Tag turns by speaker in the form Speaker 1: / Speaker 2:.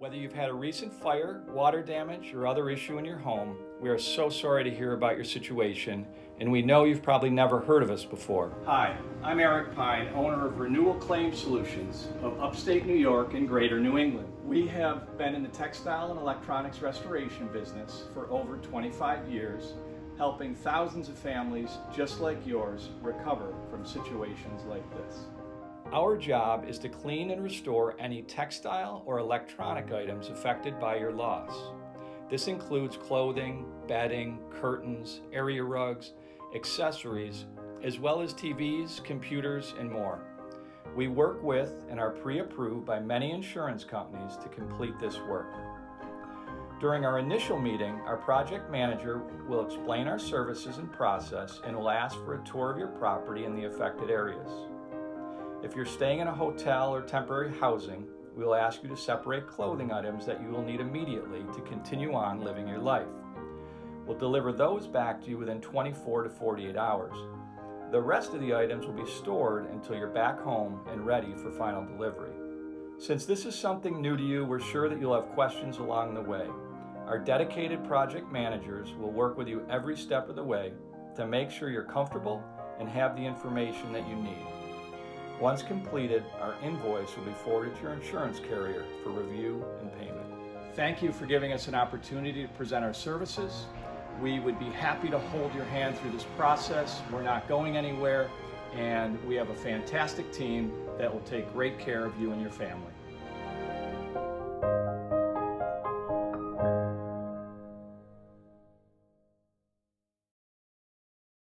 Speaker 1: Whether you've had a recent fire, water damage, or other issue in your home, we are so sorry to hear about your situation, and we know you've probably never heard of us before. Hi, I'm Eric Pine, owner of Renewal Claim Solutions of upstate New York and greater New England. We have been in the textile and electronics restoration business for over 25 years, helping thousands of families just like yours recover from situations like this. Our job is to clean and restore any textile or electronic items affected by your loss. This includes clothing, bedding, curtains, area rugs, accessories, as well as TVs, computers, and more. We work with and are pre-approved by many insurance companies to complete this work. During our initial meeting, our project manager will explain our services and process and will ask for a tour of your property in the affected areas. If you're staying in a hotel or temporary housing, we will ask you to separate clothing items that you will need immediately to continue on living your life. We'll deliver those back to you within 24 to 48 hours. The rest of the items will be stored until you're back home and ready for final delivery. Since this is something new to you, we're sure that you'll have questions along the way. Our dedicated project managers will work with you every step of the way to make sure you're comfortable and have the information that you need. Once completed, our invoice will be forwarded to your insurance carrier for review and payment. Thank you for giving us an opportunity to present our services. We would be happy to hold your hand through this process. We're not going anywhere, and we have a fantastic team that will take great care of you and your family.